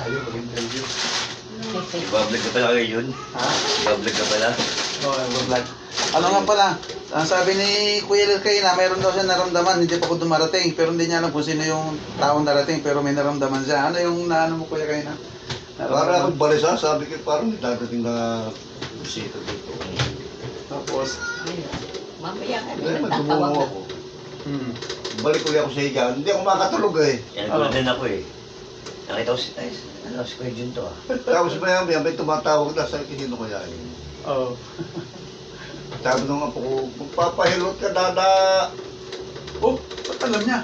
sa'yo mag-interview. Ibablog ka pala ngayon. Ha? Ibablog ka pala. Oo, vlog. Ano nga pala, ang sabi ni Kuya Lil na mayroon daw siya naramdaman, hindi pa ako dumarating, pero hindi niya alam kung sino yung taong darating, pero may naramdaman siya. Ano yung naano mo Kuya Kay na? Para akong balisa, sabi ko parang may dadating na busita dito. Tapos, Mamaya ka Hindi, na magtumuho tatawag ako. balik Balik ulit ako sa higaan, hindi ako makatulog eh. Yan, nagulat din ako eh. Nakita ko si, ay, ano, si Kuya Jun to ah. Tapos may tumatawag na, sabi ko sino kaya yun. Oo. Sabi nung apo ko, magpapahilot ka dada. Oh, ba't alam niya?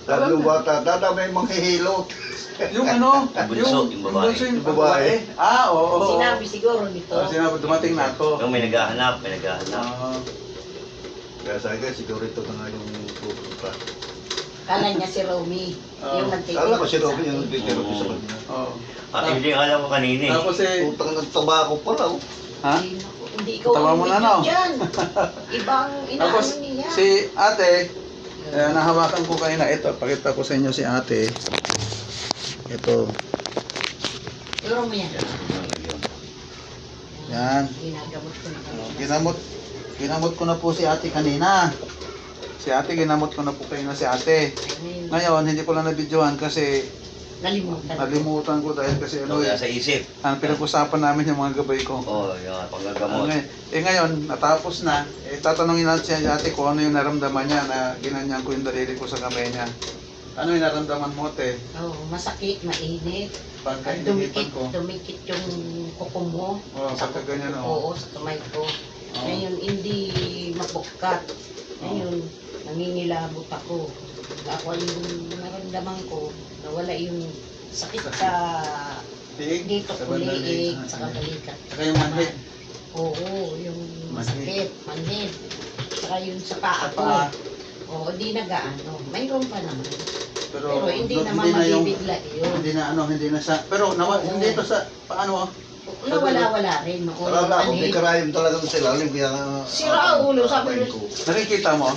Sabi nung bata, dada may manghihilot. Yung ano, Yung bunso, yung babae. bunso, yung Yung babae. Ah, oo. Sinabi siguro nito. Sinabi, dumating na ako. Yung may naghahanap, may naghahanap. Kaya sabi ko, siguro ito na nga yung pupunta. Kala niya si Romy. Yung nagtitinda. Kala ko si Robin yung nagtitiro ko sa kanya. Oo. Ah, hindi akala ko kanina eh. Tapos eh, Utang ng tabako pala. Oh. ha? Hindi ikaw Tawa mo na, no? dyan. Ibang Tapos, inaano niya. si ate, nahawakan ko kayo na ito. Pakita ko sa inyo si ate. Ito. Turo mo yan. Yan. Ginagamot ko na kami. Ginamot ko na po si ate kanina. Si ate, ginamot ko na po kayo na si ate. Ngayon, hindi ko lang na-videohan kasi Nalimutan. nalimutan ko dahil kasi ano Ano eh. sa isip. Ang pinag-usapan namin yung mga gabay ko. Oo, yung panggagamot. Ngayon, natapos na. Tatanungin natin si ate kung ano yung naramdaman niya na ginanyan ko yung daliri ko sa kamay niya. Ano yung naramdaman mo, te? Oo, masakit, mainit. Pagkainipan ko. Dumikit yung kuko mo. Oo, pagka ganyan, oo. Oo, sa kamay ko. Ngayon, hindi mapukkat. Ngayon, nangingilabot ako. Ako yung naramdaman ko, nawala yung sakit sa Tiig? dito, Sa bandang kuliig, liig. sa balikat. Saka yung manhid. Oo, yung masakit, manhid. Saka yung sa paa Sa ko. paa. Oo, di nagaano. Mayroon pa naman. Pero, Pero hindi naman na yung, mabibigla yun. hindi na sa, pero hindi ito sa, paano? Nawala-wala rin noon. Akala ko, may karayom talaga sa ilalim, kaya Sira ang ulo, sabi mo. Nakikita mo?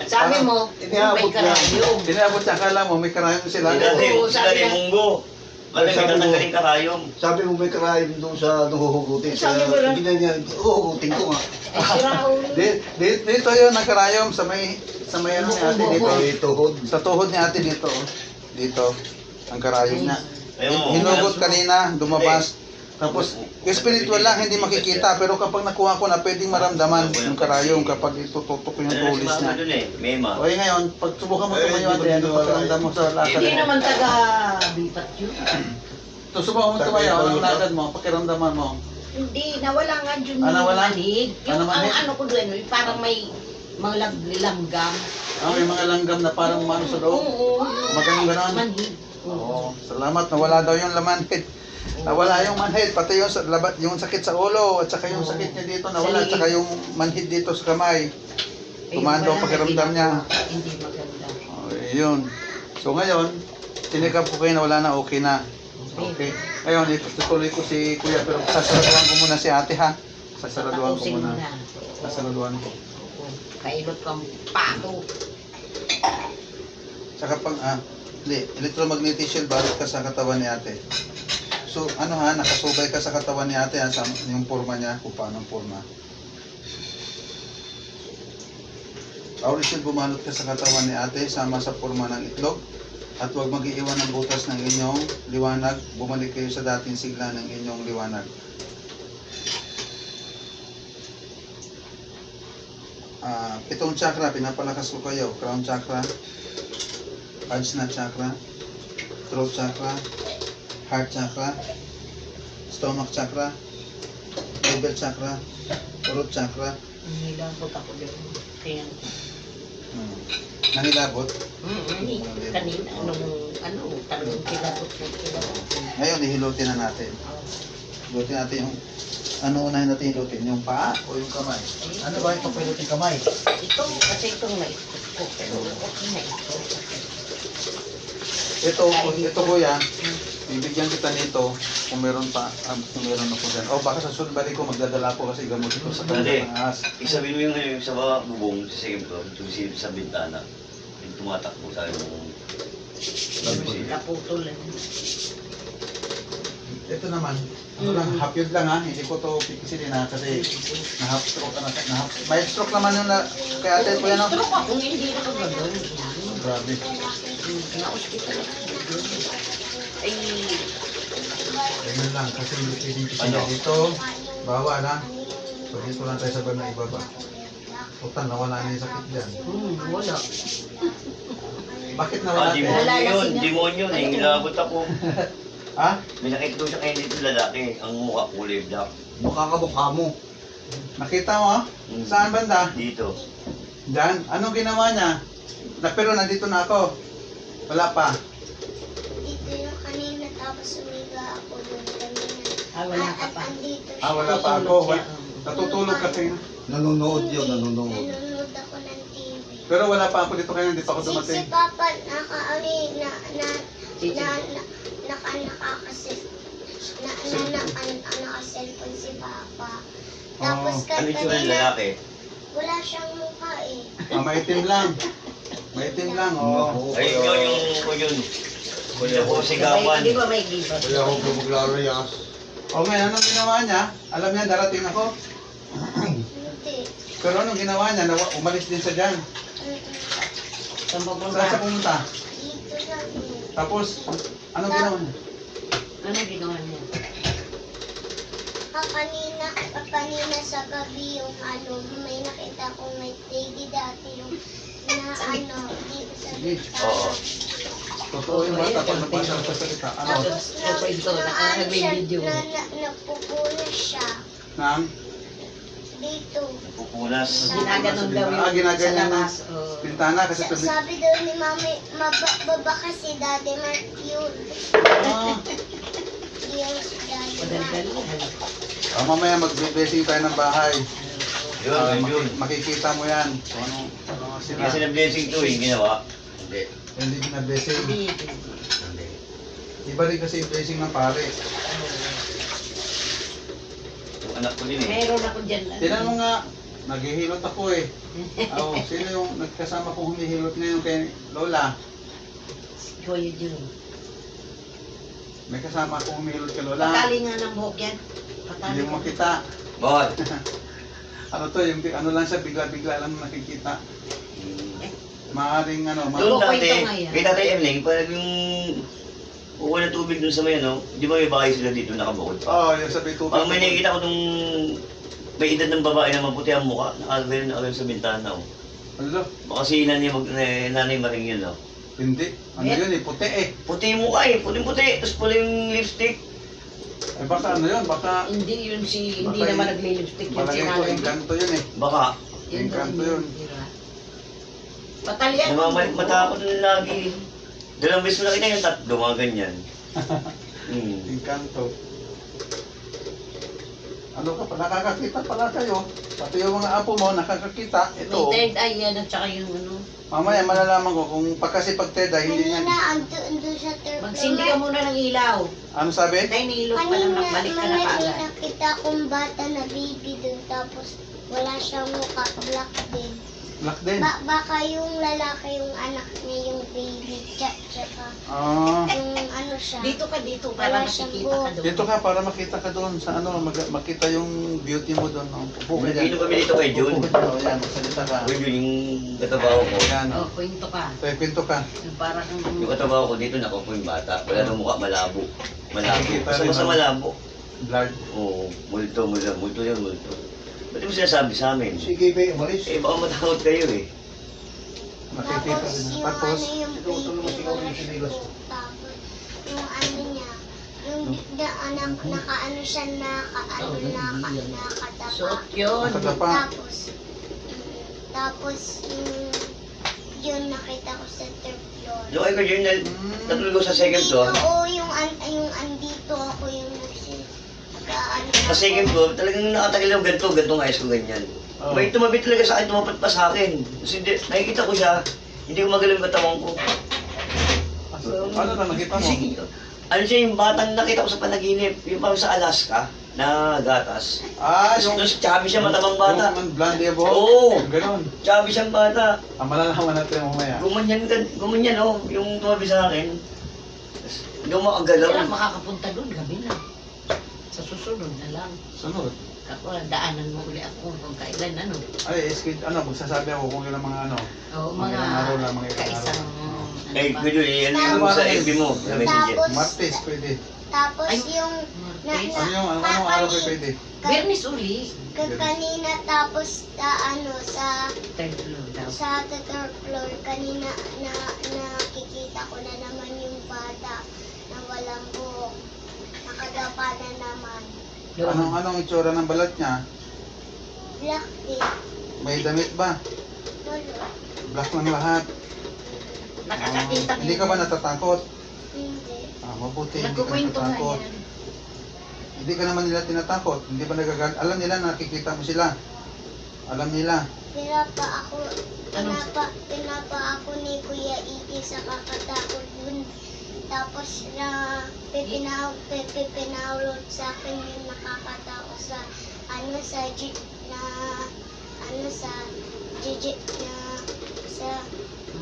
Sabi mo, may Iniabot niya. karayom. Tinabot sa akala mo, may karayom sila. Oo, Sila sabi rin niya. munggo. Alam, may Sabi mo. tatanggalin karayom. sabi mo may karayom doon sa nuhuhugutin. Sabi mo lang. Hindi niya, huhugutin ko nga. Ay, sira ang ulo. Dito yun, nagkarayom sa may ano ni ate dito. May tuhod. Sa tuhod ni ate dito. Oh. Dito. Ang karayom niya. Ayun, Hinugot kanina, lumabas. Tapos, spiritual lang, hindi makikita. Pero kapag nakuha ko na, pwedeng maramdaman yung karayom kapag itututok ko yung Ano si tulis mama niya. dun eh, Mema. Okay, ngayon, pag subukan mo tumayo ate, ano pakiramdam mo sa lakad Hindi mo? naman taga-bipat yun. So, subukan mo tumayo, anong lakad mo, pakiramdaman mo. Hindi, nawala nga dyan Ah, nawala? manhid. Ah, Yung manhid? ano ko doon, parang may mga langgam. May mga langgam na parang mano sa loob. Oo. Magaling ganon. Manhid. Oo, salamat, nawala daw yung lamanhid. Nawala yung manhid, pati yung, yung sakit sa ulo, at saka yung sakit niya dito nawala, at saka yung manhid dito sa kamay. Tumando ang pakiramdam niya. Hindi maganda. Yun. So ngayon, tinikap ko kayo na wala na, okay na. Okay. Ngayon, itutuloy ko si Kuya, pero sasaraduhan ko muna si ate ha. Sasaraduhan ko Tapusin mo muna. na. Sasaraduhan ko. Oo. Kailot kang pato. Saka pag, electromagnetic shield, balot ka sa katawan ni ate. So, ano ha, nakasubay ka sa katawan ni ate ha, sa yung forma niya, kung paano ang forma. Auri shield, bumalot ka sa katawan ni ate, sama sa forma ng itlog. At huwag mag-iiwan ng butas ng inyong liwanag. Bumalik kayo sa dating sigla ng inyong liwanag. Pitong chakra, pinapalakas ko kayo. Crown chakra, Ajna chakra, throat chakra, heart chakra, stomach chakra, liver chakra, root chakra. Nilabot ako doon. Kaya, Nangilabot. kanina, talagang kilabot na kilabot. Ngayon, ihilutin na natin. Hilutin natin yung, unahin natin hilutin? Yung paa o yung kamay? Ano ba yung papilutin kamay? Ito, kasi itong naikot ko. Pero okay na ito. Ito kuya, bibigyan kita nito kung meron pa, kung meron ako dyan. O baka sa sunod balik ko, magdadala ko kasi gamot ito sa Dali. pangahas. Isabihin mo yung sa baba bubong, sa second floor, yung sa bintana. Yung tumatakbo sa yung Kaputol lang. Ito naman, ano lang, half-yod lang ha, hindi ko to pikisilin ha, kasi na-half-stroke ka na, may stroke naman yun na, kaya ate ko yan o. Stroke ako, hindi na gano'n. Grabe. Na-hospital ako. Ay, Ganyan lang, kasi hindi pwedeng Ano? pisilin dito, bawal ha. So dito lang tayo sa bandang ibaba. Total, nawala na yung sakit dyan. wala. Bakit nawala ate? Demonyo yun, demonyo. Nangilabot ako. Ha? May nakita ko siya kayo dito lalaki. Ang mukha kulay black. Mukha ka mukha mo. Nakita mo ha? Saan banda? Dito. Diyan. Anong ginawa niya? Pero nandito na ako. Wala pa. Dito yung kanina tapos umiga ako doon kanina. Wala ka pa. Andito siya. Wala pa ako. Natutulog kasi. Nanonood yun, nanonood. Nanonood ako ng TV. Pero wala pa ako dito kaya hindi pa ako Si dumating. Papa naka-cellphone si Papa. Tapos Ano yung tsura ng lalaki? wala siyang mukha eh. Maitim lang. Maitim lang, oh. Ay, yun. Kuya ko sigawan. Di ba may gibat? Kaya ako po maglarayas. O ngayon, anong ginawa niya? Alam niya, darating ako. Hindi. Pero anong ginawa niya? Umalis din sa dyan. Saan Saan siya pupunta? pumunta? Dito lang eh. Tapos, anong ginawa niya? Anong ginawa niya? Kanina sa gabi yung may nakita kong may TV dati yung na dito sa Sige. Oo. Totoo yung bata pag nabasa sa salita. Ano? Tapos ito, nag-video. nagpupunas siya Nang? dito. Pupunas. Ginaganon daw Ah, yung ginaganyan sa ng labas. Oh. Pintana kasi tubig. Sabi daw ni Mami, mababa kasi Daddy Mark yun. Ah, Yung si Daddy Mark. Madaldal. mamaya mag-blessing tayo ng bahay. Yun. Makikita mo yan. Kung ano Hindi sila. kasi na-blessing to eh, ginawa. Hindi. Hindi na blessing. Hindi. Iba rin kasi yung blessing ng pare. Yung anak ko din eh. Meron ako dyan. Tinan mo nga, naghihilot ako eh. Oh, sino yung nagkasama kong humihilot ngayon kay Lola? Kuya Jun. May kasama akong humihilot kay Lola. Patali nga ng buhok yan. Patali. Hindi mo makita. Bakit? Ano to, yung ano lang siya, bigla-bigla lang nakikita. Maaring ano, Doon Loko dati, ito nga yan. kay Tatay Emling, parang yung kukuha ng tubig dun sa may ano, di ba may bahay sila dito nakabukod pa? Oo, yung sabi tubig. Pag may nakikita ko nung may edad ng babae na maputi ang mukha, nakalagay sa bintana. Oh. Ano? Baka si nanay Maring yun, no? Hindi. Ano yun eh, puti eh. Puti yung mukha eh, puting-puti, tapos pula yung lipstick. Eh baka ano yun, baka Hindi yun hindi Baka naman yung- nagli-lipstick yun. palagay ko, engkanto yun eh. Baka, Engkanto yun. Patali yan. namamalik mata ako dun lagi. Dalawang beses mo nakita yung tatlo, mga ganyan. Engkanto. Ano ka pa, nakakakita pala kayo. Pati yung mga apo mo, nakakakita. May Ito, third eye yan at saka yung ano. mamaya malalaman ko kung kasi pag TED hindi niya. Kanina, ando sa third Magsindi ka muna ng ilaw. Ano sabi? Tay, nilot pa lang. Kanina, Balik ka na may kaagad. nakita kong bata na baby doon tapos wala siyang mukha, black din. Black din. Baka yung lalaki yung anak niya yung baby, tsaka Ah, yung ano siya. Dito ka dito para Wala siyang makikita ka doon. dito ka para makita ka doon sa ano, makita yung beauty mo doon. No? Upo ka dyan. Nag-inom kami dito kay Jun. Upo ka dyan. O, yan, magsalita ka. Uy, yun yung katabaho ko. Yan. Oh, kwento ka. Kwento ka. Yung Para kang Yung katabaho ko dito, nakaupo yung bata. Wala nang mukha, malabo. Malabo. Nakikita Basta rin, basta ano? malabo. Blurred. Oo, multo yan, multo. Ba't mo sinasabi sa amin? Sige, Bay, umalis. Eh, baka matakot kayo eh. Makikita Tapos rin. yung Tapos, ano yung baby, wala siyang buhok. Tapos yung ano niya, yung anak, nakaano siya, nakatapa. suot yun. nakadapa. Tapos yun nakita ko sa third floor. Doon kayo ko dyan, natulog ko sa second floor. Oo, yung andito ako yung Sa second floor, talagang nakatagal yung ganito ang ayos ko ganyan. Oh. May tumabi talaga sa akin, tumapat pa sa akin. Kasi nakikita ko siya, hindi ko magaling yung katawan ko. Ano na nakita mo? Kasi, ano siya yung batang nakita ko sa panaginip, yung parang sa Alaska, na gatas. Yung... Tapos chubby siya, matabang bata. Yung blondie yung buhok? Oo. Yung ganon. Chubby siyang bata. Malalaman natin mamaya. Gumanyan oh, yung tumabi sa akin. Tapos, hindi ako makagalaw. Kaya makakapunta doon, gabi na. Sa susunod na lang. Sunod. Ako, daanan mo uli ako kung kailan, ano. Ay, magsasabi ako kung ilang mga ano. O, Mga ilang araw lang, mga ilang kaisang, Eh, ba? pwede yan yung sa FB mo, sa messenger. Tapos- Martes, pwede. Tapos Ay, yung Martes. Anong araw kayo pwede? Bernis uli. kanina tapos sa Third floor daw. sa third floor kanina na nakikita ko na naman yung bata na walang buhok. Nakadapa na naman. Anong itsura ng balat niya? Black din. May damit ba? Wala. Black lang lahat. Nakakakita Hindi ka ba natatakot? Hindi. Mabuti, hindi ka Nagkukwento nga natatakot. yan. Hindi ka naman nila tinatakot. Hindi ba alam nila na nakikita mo sila? Alam nila. Pinapa ako ni Kuya Iki sa kakatakot dun. Tapos pinahulog sa akin yung nakakatakot sa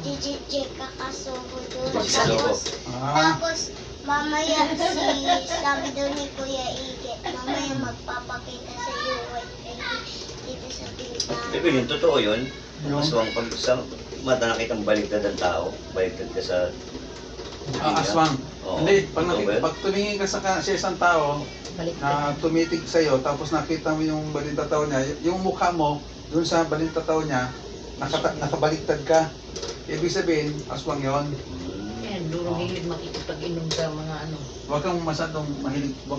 Gigi kakasubo doon. Tapos mamaya sabi daw ni Kuya Ige, mamaya magpapakita sa iyo dito sa bintana. Pero yun, totoo yun. Yung- Aswang, pag sa mata nakita ang baliktad ng tao, baliktad ka sa... Aswang. Oo. Hindi, Totoo ba yun? pag tumingin ka sa isang tao Balik na tumitig sa'yo, tapos nakita mo yung balintataw niya, yung mukha mo, dun sa balintataw niya, nakabaliktad ka. Ibig sabihin, aswang yon. Yan, durong hilig makikipag-inom sa mga ano. Huwag kang masyadong mahilig, huwag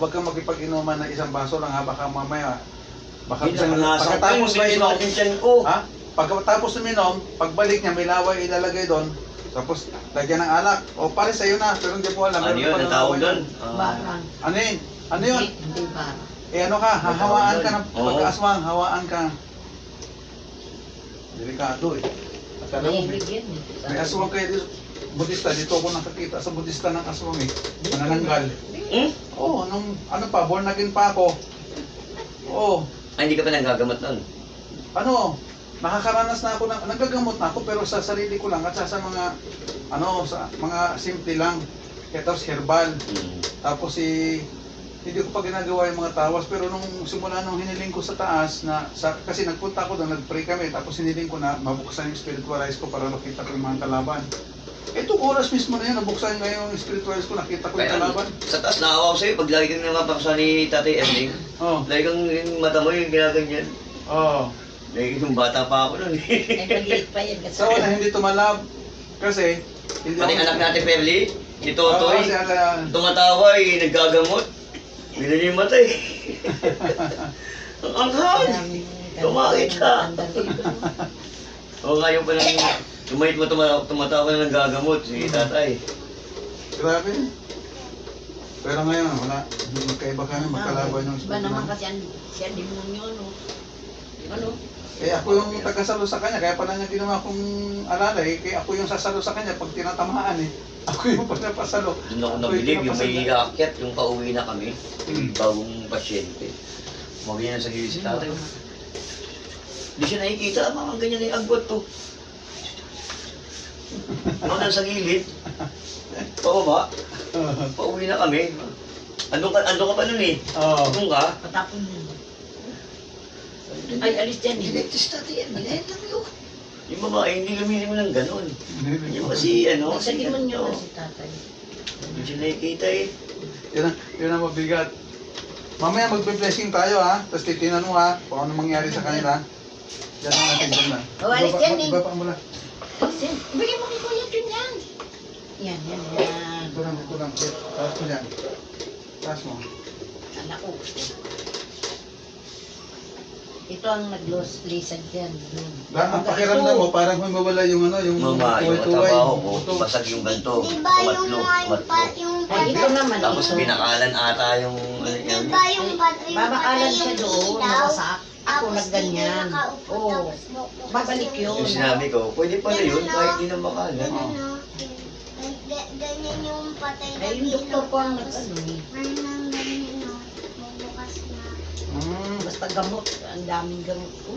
kang makipag-inuman ng isang baso lang ha, baka mamaya, Hindi naman nasa akin, mainom, yung tiyan ko. ha? Pagkatapos uminom, pagbalik niya, may laway ilalagay doon, tapos lagyan ng alak. O pare sa'yo na, pero hindi po alam. Ano meron yun, pa ang ng tawag laway doon? Barang. Ano yun? Ano yun? Hindi barang. Ano ka, hahawaan ka ng Oo. pagkaaswang, hawaan ka. Delikado eh. At alam mo, Mahilig yan eh. may aswang kayo dito. Budista, dito ako nakakita sa Budista ng aswang eh. Manananggal. Hmm? Oo, born again pa ako. Oo, Ay, hindi ka pa nagagamot nun. nakakaranas na ako nagagamot na ako pero sa sarili ko lang at sa mga sa mga simple lang. Kaya tapos herbal. Tapos hindi ko pa ginagawa yung mga tawas pero nung simula nung hiniling ko sa taas kasi nagpunta ako doon, nag-pray kami tapos hiniling ko na mabuksan yung spiritual eyes ko para makita ko yung mga kalaban. Itong oras mismo na yun, nabuksan nga yung spiritual eyes ko, nakita ko yung Kaya, kalaban. sa taas, nakawa ko sa'yo, pag lagi kang napapaksa ni Tatay Ending, Oh, lagi kang yung mata mo yung ginaganyan. oh. Lagi yung bata pa ako nun. Ay, maliit pa yan kasi. Sa una, hindi tumalab. Kasi, hindi Pati anak natin, Perly, si Totoy, kasi tumatawa naggagamot. Bila niya yung mata eh. Ang anghal! Tumakit ka. O ngayon pa lang, tumahit mo tumatawa na naggagamot si tatay. grabe. Pero ngayon, wala. Magkaiba kami, magkalaban yung Iba naman spiritual. kasi siya demonyo, no? Ano? Eh ako yung tagasalo sa kanya, kaya pala niya ginawa kong alalay, kaya ako yung sasalo sa kanya pag tinatamaan eh. Ako yung pinapasalo. Doon ako Ako nabilib, yung may pinapasalo. aakyat, yung pauwi na kami, bagong pasyente. Maganyan sa gilid si tatay. Hindi siya nakikita, mga ganyan na yung agwat to. Ako nasa gilid, pababa, pauwi na kami. Andun ka pa nun eh. Oo. Andun ka. Patapon yun. Ay, alis dyan eh. Electus tatay yan, minahin lang yun. Yung babae, hindi lumili mo ng ganun. Yung kasi ano, Sa demonyo na si tatay. hindi siya nakikita eh. Yun ang mabigat. Mamaya magbe-blessing tayo ha, tapos titinan mo ha, kung ano mangyari sa kanila. Diyan lang natin, diyan lang. Oh, alis dyan eh. Baba mo lang. Alis. Bigyan mo kay Kuya Jun yan. Yan. Ito lang. Taas mo dyan. Taas mo. Anak ko. Ito ang nag-lisad dyan. Ang pakiramdam mo, parang may mawala yung ano, yung Mama, yung tuway-tuway. trabaho ko, Buto. basag yung ganito. Di ba yung Tumatlo. Ay, ito naman. Tapos ito. binakalan ata yung ano Di yan. ba yung Babakalan siya doon, nakasak. Ako nagganyan. Oo. Babalik yun. Yung sinabi ko, pwede pala yun kahit di na bakalan. Ganyan yung patay na Ay, yung doktor ko ang nag-ano eh. Ganyan, no? Basta gamot, ang daming gamot ko.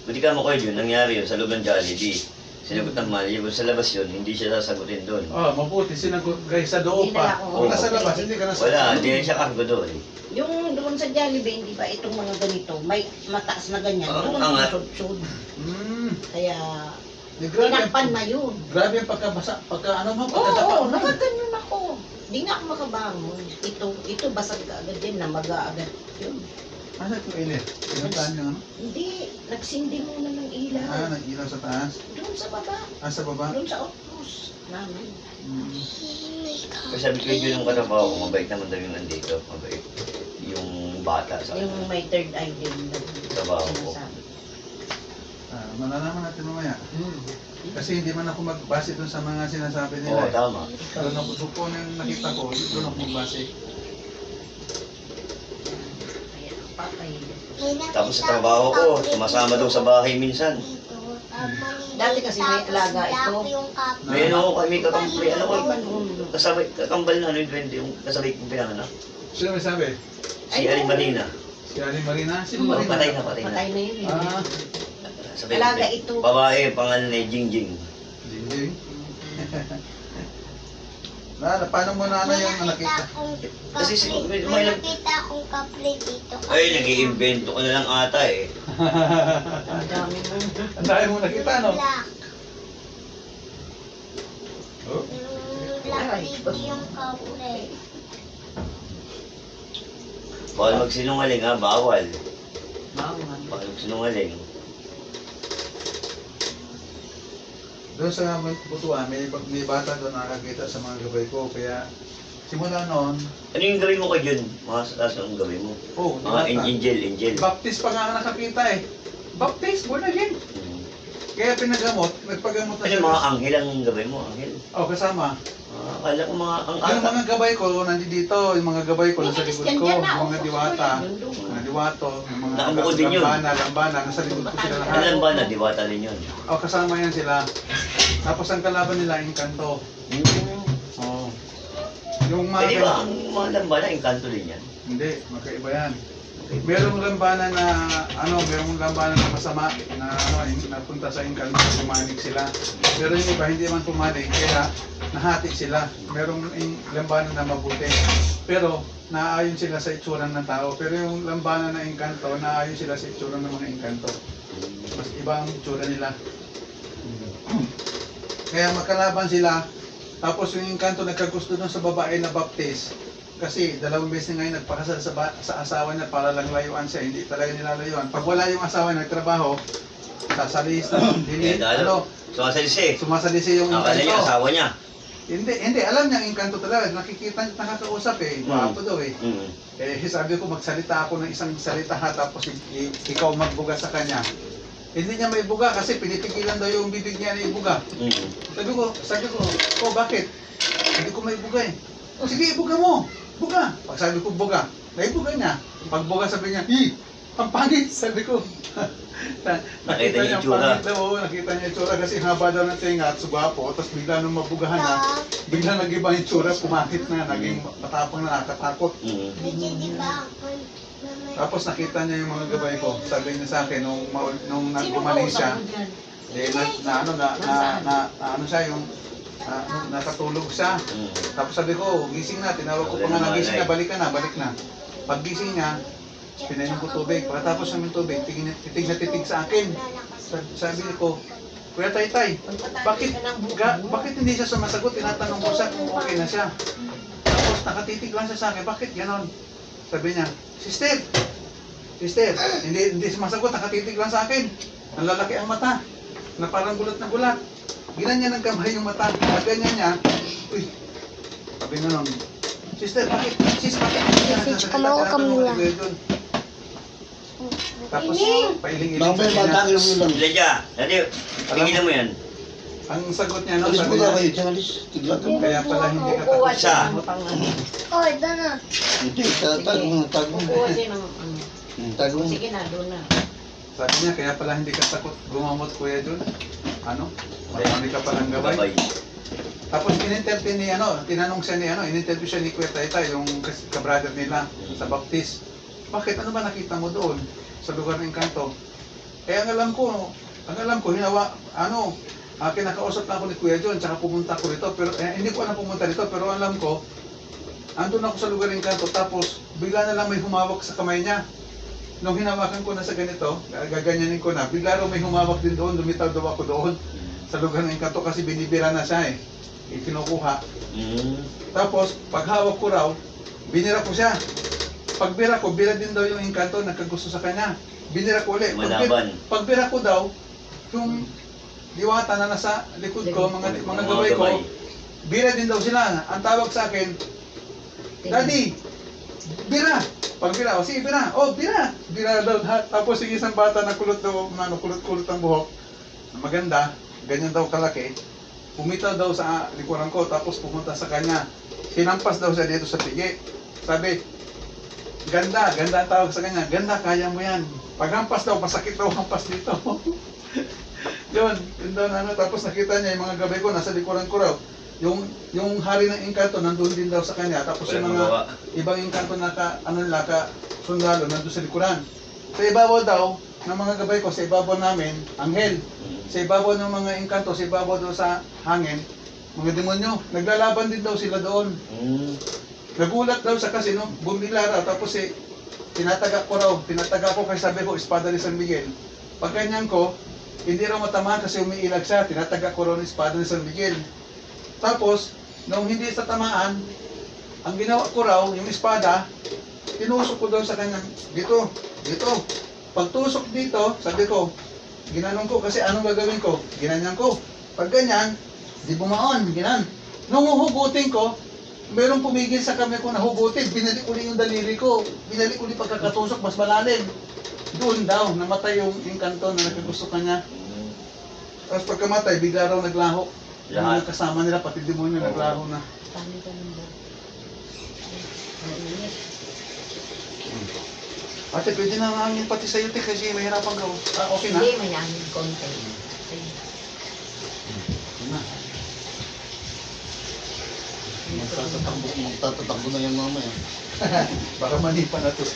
Buti ka mo kayo yun, nangyari yun sa loob ng Jollibee. Sinagot ng manager, sa labas yun, hindi siya sasagutin doon. Oh, mabuti sinagot kayo sa loob Hindi na pa. ako- Kung nasa labas, hindi ka nasa Wala, hindi na siya cargo doon. Yung doon sa Jollibee, hindi ba itong mga ganito, may mataas na ganyan, Oo, doon angat. sud-sud. Hmm. Kaya, Grabe, tinakpan na yun. grabe ang pagkabasa, pagka ano mo, Oo, pagkatapa mo. nakaganyan ako. Di na ako makabangon. Ito basag ka agad din, namaga agad yun. Ano ito, Elir? Pinuntahan yung ano? Hindi, nagsindi muna ng ilaw. Nag-ilaw sa taas. Doon sa baba, Sa baba. doon sa outpost namin. Hmm. Kasi sabi ko yun yung katabaho ko, mabait naman daw yung nandito, mabait. Yung bata sa Yung may third eye din na Trabaho ko. sinasabi. Malalaman natin mamaya. Kasi hindi man ako magbase dun sa mga sinasabi Oo, nila. tama. Doon ako, doon yung nakita ko, doon ako magbase. Kaya, patay. Tapos sa trabaho ko, sumasama daw sa bahay minsan. Dati kasi may alaga ito. May ano ko, may kakambal, ano ko, kasabay, kakambal na ano yung 20, yung kasabay kong pinanganak. Sino may sabi? Si Aling Marina. Si Aling Marina? Sino Oh, Marina? patay na, patay na. Patay na yun. Ah, Sabi ko, Alaga ito. babae, pangalan ni Jingjing. Jingjing. Paano mo na ano yung nakita? Kasi May may nakita akong kaple dito. Ay, nag-iimbento ka na lang ata eh. Ang dami mo. Ang dami mo nakita, no? Black. Oh. Yung black dito yung kaple. Bawal magsinungaling ha, bawal. Bawal. Bawal magsinungaling. Doon sa Butuan, may bata doon nakakita sa mga gabay ko. Kaya simula noon, Ano yung gawin mo kay Jun? Mga sa taas ng gawin mo? oh, Mga angel. baptist pa nga nakakita eh. Baptist, born again. Hmm. Kaya pinagamot, nagpagamot na Ano yung mga anghel ang gawin mo? Anghel? Oh, kasama. Akala ko mga Yung mga gabay ko, nandito, yung mga gabay ko nasa likod ko, yung mga diwata, mga diwato, yung mga Nakabukod din yun. lambana, nasa likod ko sila lahat. Alam ba na, diwata din yun? Oh, kasama yan sila. Tapos ang kalaban nila, Encanto. Oh. Yung mga Pwede ba ang mga lambana, engkanto din yan? Hindi, magkaiba yan. Merong lambana na merong lambana na masama na napunta sa Encanto, pumanig sila. Pero yung iba hindi man pumanig kaya nahati sila. Merong lambana na mabuti. Pero naaayon sila sa itsura ng tao. Pero yung lambana na Encanto, naaayon sila sa itsura ng mga Encanto. Mas iba ang itsura nila. Kaya magkalaban sila. Tapos yung Encanto nagkagusto dun sa babae na baptist. Kasi 2 beses na ngayon nagpakasal sa asawa niya para lang layuan siya. Hindi talaga nilalayuan. Pag wala yung asawa nagtrabaho, sasalis na. Eh, dahil, sumasalisi. Sumasalisi yung Akala niya, Encanto. asawa niya. Hindi, alam niya ang Encanto talaga. Nakikita niya, nakakausap eh. Guwapo daw eh. Mm. Sabi ko, magsalita ako ng isang salita ha, tapos ikaw magbuga sa kanya. Hindi niya may buga kasi pinipigilan daw yung bibig niya na ibuga. Mm. Sabi ko, oh bakit? Hindi ko may buga eh. Oh, sige, ibuga mo. Buga. Pag sabi ko buga, naibuga niya. Pag buga sabi niya, ang pangit. Sabi ko. Nakita niya yung tsura. Pangit daw, oo, nakita niya yung tsura kasi haba daw ng tenga at sugapo. Tapos bigla nung mabugahan na, bigla nag-iba yung tsura, pumangit na, naging matapang na nakakatakot. Mm. Medyo di ba Tapos nakita niya yung mga gabay ko. Sabi niya sa akin, nung Sino nagbumaling siya, kausap mo dyan? ano siya, yung nakatulog siya. Mm. Tapos sabi ko, gising na, tinawag ko pa nga na gising na, balik na. Pag gising niya, pinainom ko tubig. Pagkatapos namin tubig, titig na titig sa akin. Sabi ko, Kuya Taytay, bakit hindi siya sumasagot? Tinatanong ko siya kung okay na siya. Tapos nakatitig lang siya sa akin, bakit ganon? Sabi niya, Sister, hindi sumasagot, nakatitig lang sa akin. Ang lalaki ang mata, na parang gulat na gulat. Ginanyan ng kamay yung mata, ganyan niya. Uy, sabi nga nun, Sister, bakit? Message ka mo, Camila. Tapos, pailing-iling Bang sabi ba niya. tayo lang. Leja, dali, tigilan mo yan. Ang sagot niya, no, Alis mo sabi na niya, kayo, dyan alis. Tigla ka. kaya pala hindi ka Kukuha takot siya sa ng pangalan. Oh, ito na. Hindi, tago mo. Kukuha siya ng Tago mo. sige na, doon na. Sabi niya, kaya pala hindi ka takot gumamot, Kuya Jun. Marami ka palang gabay. Gabay. Tapos in-interview tinanong siya ni ininterview siya ni Kuya Taytay, yung kabrother nila sa Baptist. bakit? Ano ba nakita mo doon sa lugar ng Engkanto? Ang alam ko, kinakausap na ako ni Kuya John, tsaka pumunta ko rito, pero hindi ko na pumunta dito, pero alam ko, andun ako sa lugar ng Engkanto, tapos bigla na lang may humawak sa kamay niya. Nung hinawakan ko na sa ganito, gaganyanin ko na, bigla raw may humawak din doon, lumitaw daw ako doon sa lugar ng Engkanto kasi binibira na siya kinukuha. Tapos, paghawak ko raw, binira ko siya. Pagbira ko, bira din daw yung Engkanto, nagkagusto sa kanya. Binira ko ulit. Malaban. Pagbira ko daw, yung diwata na nasa likod ko, mga gabay ko, bira din daw sila. Ang tawag sa akin, Daddy, bira! Pagbira, sige bira, bira! Bira daw lahat. Tapos yung isang bata na kulot daw, kulot-kulot ang buhok, maganda, ganyan daw kalaki, pumitaw daw sa likuran ko, tapos pumunta sa kanya. Sinampas daw siya dito sa pigi. Sabi, ganda ang tawag sa kanya, ganda, kaya mo yan. Paghampas daw, masakit daw hampas dito. yun daw na tapos nakita niya yung mga gabay ko, nasa likuran ko raw. Yung hari ng Engkanto, nandun din daw sa kanya. Tapos yung mga ibang Engkanto na sundalo, nandun sa likuran. Sa ibabaw daw, ng mga gabay ko, sa ibabaw namin, anghel. Sa ibabaw ng mga Engkanto, sa ibabaw daw sa hangin, mga demonyo. Naglalaban din daw sila doon. Nagulat daw siya kasi bumila raw. Tapos tinataga ko kay sabi ko, espada ni San Miguel. Pag ganyan ko, hindi raw matamaan kasi umiilag siya. Tinataga ko raw ng espada ni San Miguel. Tapos, nung hindi sa tamaan, ang ginawa ko raw, yung espada, tinusok ko daw sa kanya, dito. Pagtusok dito, sabi ko, ginanong ko kasi anong gagawin ko? Ginanyan ko. Pag ganyan, di bumaon, ginan. Nung huhugutin ko, merong pumigil sa kamay ko na hugutin, binalik uli yung daliri ko, binalik uli pagkakatusok, mas malalim. Doon daw, namatay yung Engkanto na nagkagusto kanya. Tapos pagkamatay, bigla raw naglaho. Yung mga kasama nila, pati demonyo naglaho na. Ate, pwede na hangin pati sa'yo, te, kasi mahirapan ka. Okay na? Hindi, may hangin konti. Magtatatakbo na yan mamaya. Baka manipa na to.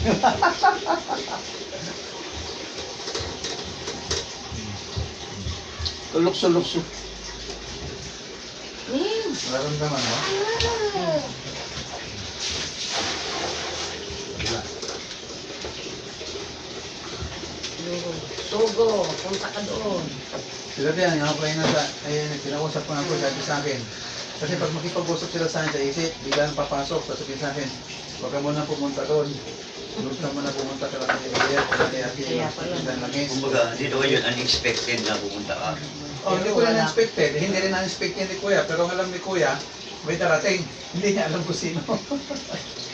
Lukso. Nararamdaman mo? Sugo, punta ka doon. Sila din, pinakusap ko na po, sabi sa akin. Kasi pag makipag-usap sila sa akin sa isip, bigla nang papasok, sasabihin sa akin, huwag ka muna pumunta doon. Huwag ka muna pumunta ka lang kaya langis. Kumbaga, dito kayo unexpected na pumunta ka. Hindi ko rin na-expected. Hindi rin na-expected ni Kuya. Pero ang alam ni Kuya, may darating. Hindi niya alam kung sino.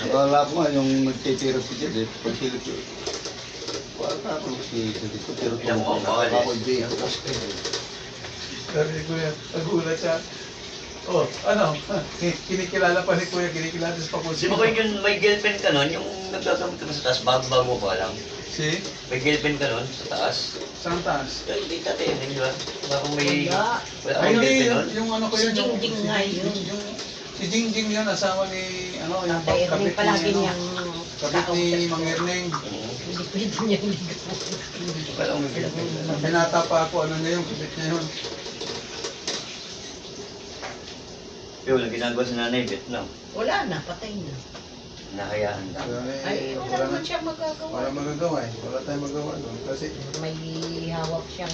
Nakala ko nga yung nagtitira si Jed, pagkilit ko. Wala ako si Jed ko, pero ako Jed. Sabi ni Kuya, nagulat siya. Kinikilala pa ni Kuya, kinikilala sa papunsi. Di ba kayo yun, may girlfriend ka nun, yung naggagamit ka sa taas, bago pa lang. Si? May girlfriend ka nun sa taas. Saan taas? Hindi dati, di ba? Bakong may... Wala. Wala Ay, akong hindi, girlfriend nun. yung ano ko yun. Si Jingjing nga yun. Si Jingjing yun, asawa ni, yung Tatay Erning palagi niyang kabit ni Mang Erning. Hindi pwede niyang ligaw. Wala akong girlfriend nun. Pinata pa ako, niya yung kabit niya yun. Pero wala ginagawa sa nanay, Vietnam. Wala na, patay na. Nakayaan lang. Ay, wala naman siya magagawa. Wala magagawa Wala tayong magawa doon. Kasi, May hawak siyang...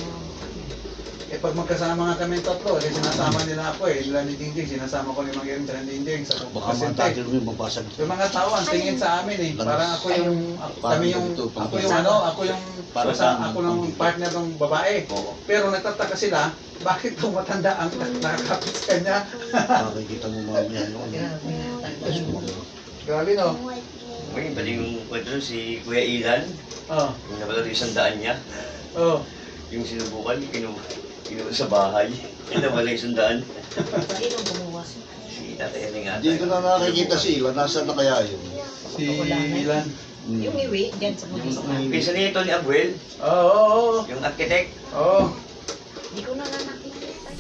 pag magkasama nga kami tatlo, sinasama nila ako nila ni Jingjing, sinasama ko ni Mang Erning sa Jingjing, sa Baka Asente. matagil mo yung magbasag. Yung mga tao ang tingin sa amin parang ako yung ako yung partner ng babae. Oo. Pero nagtataka sila, bakit itong matanda ang nakakapit sa kanya? Makikita mo mamaya yun. Grabe no? May bali yung kwento nun, si Kuya Ilan, Oh. yung nabalaro yung sandaan niya, Oh. yung sinubukan, kinuha sa bahay. Nawala yung sandaan. Sino gumawa? Si Tatay Erning ata. Hindi ko na nakikita si Ilan. Nasaan na kaya yun? Si Ilan. Yung iwi, dyan sa pulis na. Pinsan niya ito ni Abuel, Oo. yung architect. Oo. Hindi ko na nakikita.